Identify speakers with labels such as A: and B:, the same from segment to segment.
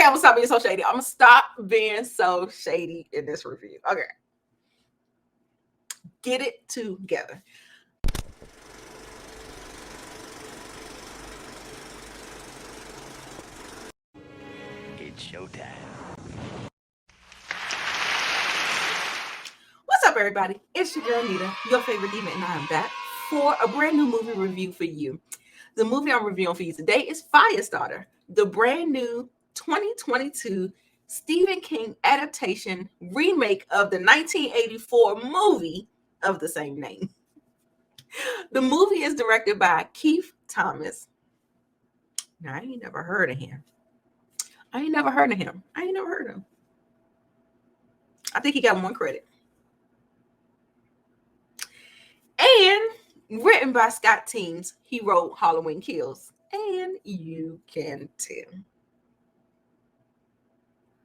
A: Okay, I'm gonna stop being so shady. I'm gonna stop being so shady in this review. Okay. Get it together.
B: It's showtime.
A: What's up, everybody? It's your girl Nita, your favorite Diva, and I'm back for a brand new movie review for you. The movie I'm reviewing for you today is Firestarter, the brand new 2022 Stephen King adaptation remake of the 1984 movie of the same name. The movie is directed by Keith Thomas. Now, I ain't never heard of him. I ain't never heard of him. I think he got one credit. And written by Scott Teems. He wrote Halloween Kills. And you can tell.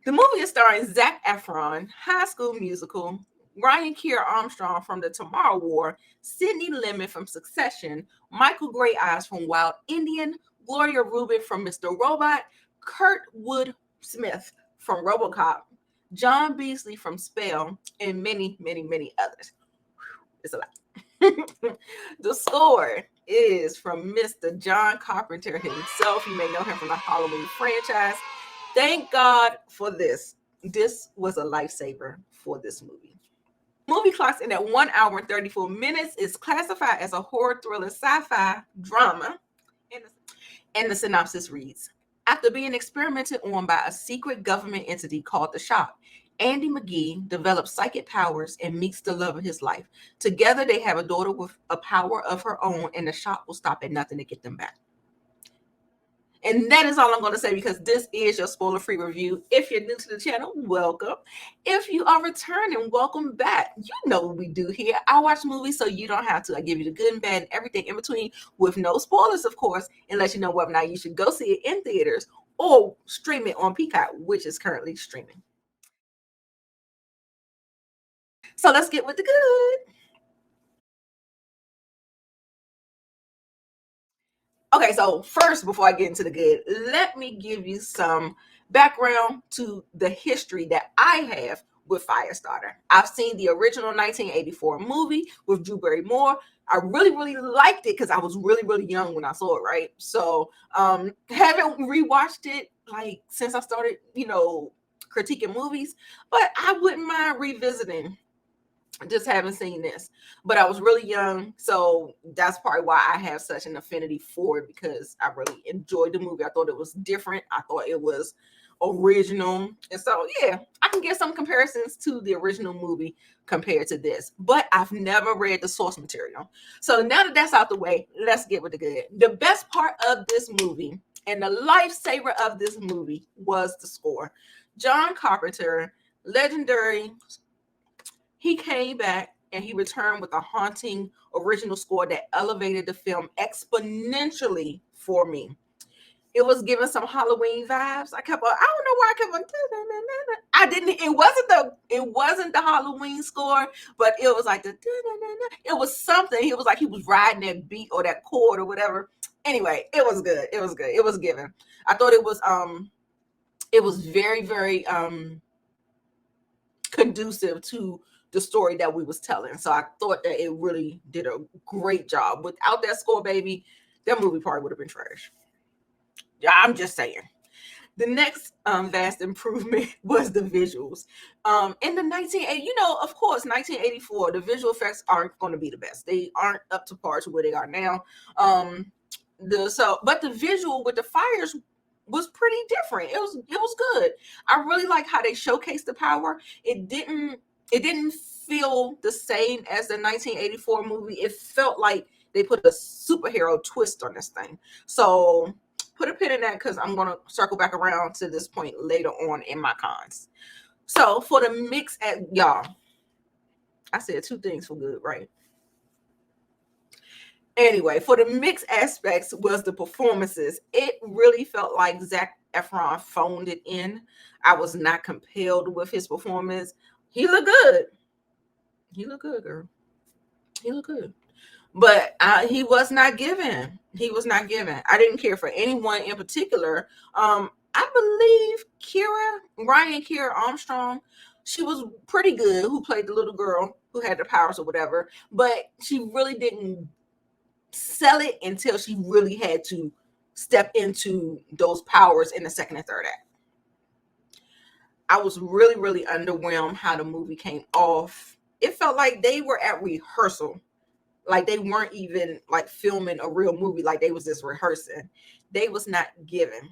A: The movie is starring Zac Efron, High School Musical, Kiera Armstrong from The Tomorrow War, Sidney Lemmon from Succession, Michael Grey Eyes from Wild Indian, Gloria Rubin from Mr. Robot, Kurtwood Smith from RoboCop, John Beasley from Spell, and many, many, many others. It's a lot. The score is from Mr. John Carpenter himself. You may know him from the Halloween franchise. Thank God for this. This was a lifesaver for this movie. Movie clocks in at 1 hour and 34 minutes. It's classified as a horror thriller sci-fi drama. And the synopsis reads, after being experimented on by a secret government entity called the Shop, Andy McGee develops psychic powers and meets the love of his life. Together, they have a daughter with a power of her own, and the Shop will stop at nothing to get them back. And that is all I'm going to say, because this is your spoiler-free review. If you're new to the channel, welcome. If you are returning, welcome back. You know what we do here. I watch movies so you don't have to. I give you the good and bad and everything in between, with no spoilers, of course, and let you know whether or not you should go see it in theaters or stream it on Peacock, which is currently streaming. So let's get with the good. Okay, so first, before I get into the good, let me give you some background to the history that I have with Firestarter. I've seen the original 1984 movie with Drew Barrymore. I really, really liked it because I was really, really young when I saw it, right? So haven't rewatched it like since I started, critiquing movies, but I wouldn't mind revisiting. Just haven't seen this, but I was really young, so that's probably why I have such an affinity for it, because I really enjoyed the movie. I thought it was different. I thought it was original, and so yeah, I can get some comparisons to the original movie compared to this, but I've never read the source material. So now that that's out the way, let's get with the good. The best part of this movie and the lifesaver of this movie was the score. John Carpenter, legendary. He came back and he returned with a haunting original score that elevated the film exponentially for me. It was giving some Halloween vibes. I don't know why I kept on. I didn't. It wasn't the Halloween score, but it was like it was something. It was like he was riding that beat or that chord or whatever. Anyway, it was good. It was good. It was given. I thought it was very, very conducive to the story that we was telling. So I thought that it really did a great job. Without that score, baby, that movie probably would have been trash. Yeah, I'm just saying. The next vast improvement was the visuals. In the 1980, of course, 1984, the visual effects aren't going to be the best. They aren't up to par to where they are now. But the visual with the fires was pretty different. It was good. I really like how they showcased the power. It didn't feel the same as the 1984 movie. It felt like they put a superhero twist on this thing. So put a pin in that, because I'm going to circle back around to this point later on in my cons. So for the mix y'all, I said two things for good, right? Anyway, for the mixed aspects was the performances. It really felt like Zac Efron phoned it in. I was not compelled with his performance. He looked good. He looked good, girl. He looked good. But he was not given. He was not given. I didn't care for anyone in particular. I believe Kiera Armstrong, she was pretty good, who played the little girl who had the powers or whatever, but she really didn't sell it until she really had to step into those powers in the second and third act. I was really, really underwhelmed how the movie came off. It felt like they were at rehearsal. Like they weren't even like filming a real movie. Like they was just rehearsing. They was not giving.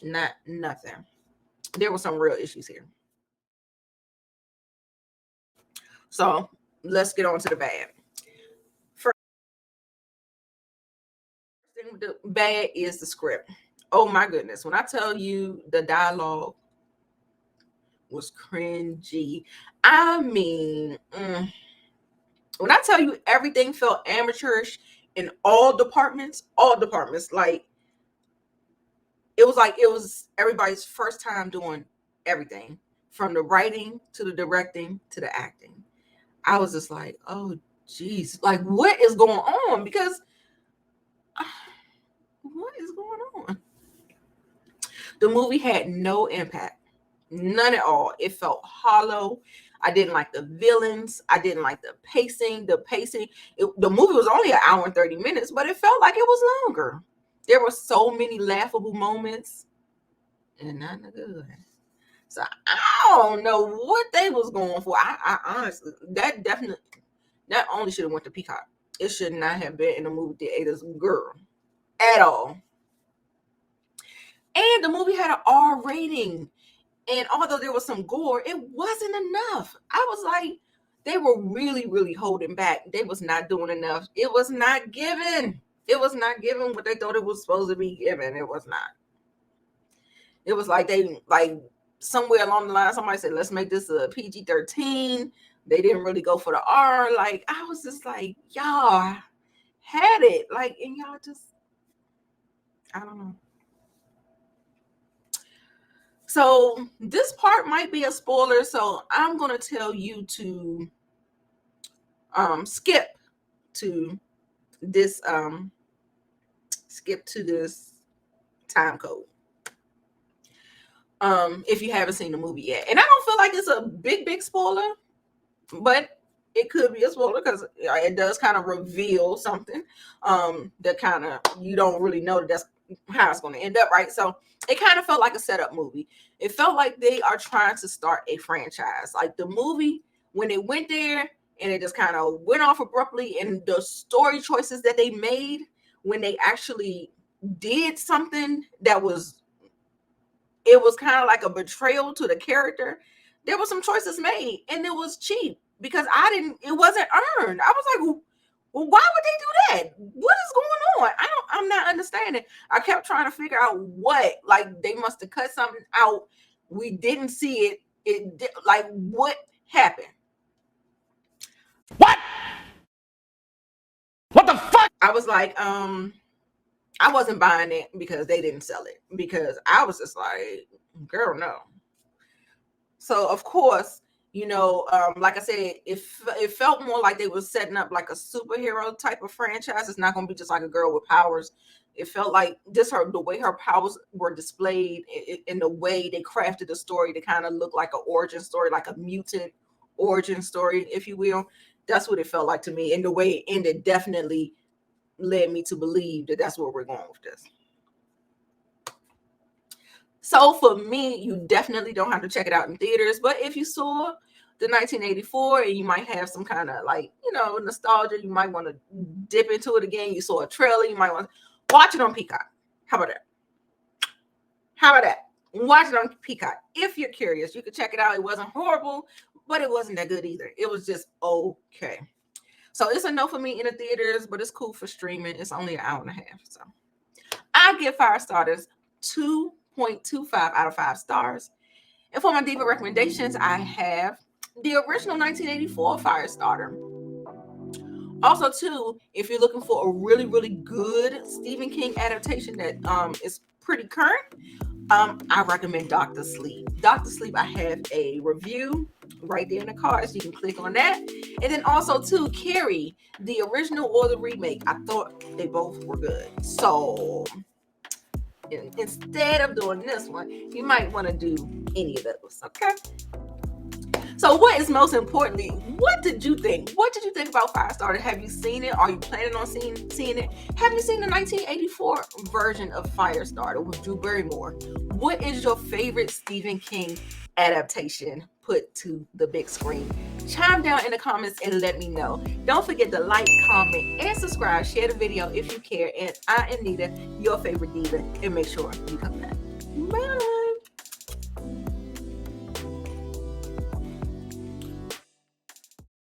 A: Nothing. There were some real issues here. So let's get on to the bad. First thing with the bad is the script. Oh my goodness. When I tell you the dialogue was cringy. I mean, when I tell you everything felt amateurish in all departments, like it was everybody's first time doing everything, from the writing to the directing to the acting. I was just like, oh geez, like what is going on? Because what is going on? The movie had no impact, none at all. It felt hollow. I didn't like the villains. I didn't like the pacing. The movie was only an hour and 30 minutes, but it felt like it was longer. There were so many laughable moments and none of good. So I don't know what they was going for. I honestly, that only should have went to Peacock. It should not have been in the movie theaters, girl, at all. And the movie had an R rating. And although there was some gore, it wasn't enough. I was like, they were really, really holding back. They was not doing enough. It was not given. It was not given what they thought it was supposed to be given. It was not. It was like somewhere along the line, somebody said, let's make this a PG-13. They didn't really go for the R. Like, I was just like, y'all had it. Like, and y'all just, I don't know. So this part might be a spoiler, so I'm going to tell you to skip to this time code if you haven't seen the movie yet. And I don't feel like it's a big spoiler, but it could be a spoiler because it does kind of reveal something that kind of you don't really know that's how it's going to end up, right? So it kind of felt like a setup movie. It felt like they are trying to start a franchise. Like the movie, when it went there and it just kind of went off abruptly, and the story choices that they made when they actually did something that was, it was kind of like a betrayal to the character. There were some choices made and it was cheap because it wasn't earned. I was like, well, why would they do that? What is going on? I'm not understanding. I kept trying to figure out what, like they must have cut something out. We didn't see it. Like what happened?
B: What? What the fuck?
A: I was like, I wasn't buying it because they didn't sell it, because I was just like, girl, no. So of course, like I said, it felt more like they were setting up like a superhero type of franchise. It's not going to be just like a girl with powers. It felt like just the way her powers were displayed, in the way they crafted the story to kind of look like an origin story, like a mutant origin story, if you will. That's what it felt like to me. And the way it ended definitely led me to believe that that's where we're going with this. So for me, you definitely don't have to check it out in theaters. But if you saw the 1984 and you might have some kind of like, nostalgia, you might want to dip into it again. You saw a trailer, you might want to watch it on Peacock. How about that? Watch it on Peacock. If you're curious, you can check it out. It wasn't horrible, but it wasn't that good either. It was just okay. So it's a no for me in the theaters, but it's cool for streaming. It's only an hour and a half. So I give Firestarters 2.25 out of 5 stars. And for my Diva recommendations, I have the original 1984 Firestarter. Also, too, if you're looking for a really, really good Stephen King adaptation that is pretty current, I recommend Dr. Sleep. Dr. Sleep, I have a review right there in the cards. You can click on that. And then also, too, Carrie, the original or the remake. I thought they both were good. So instead of doing this one, you might want to do any of those. Okay. So what is most importantly, what did you think? What did you think about Firestarter? Have you seen it? Are you planning on seeing it? Have you seen the 1984 version of Firestarter with Drew Barrymore? What is your favorite Stephen King adaptation put to the big screen? Chime down in the comments and let me know. Don't forget to like, comment, and subscribe. Share the video if you care. And I am Nita, your favorite diva, and make sure you come back. Bye.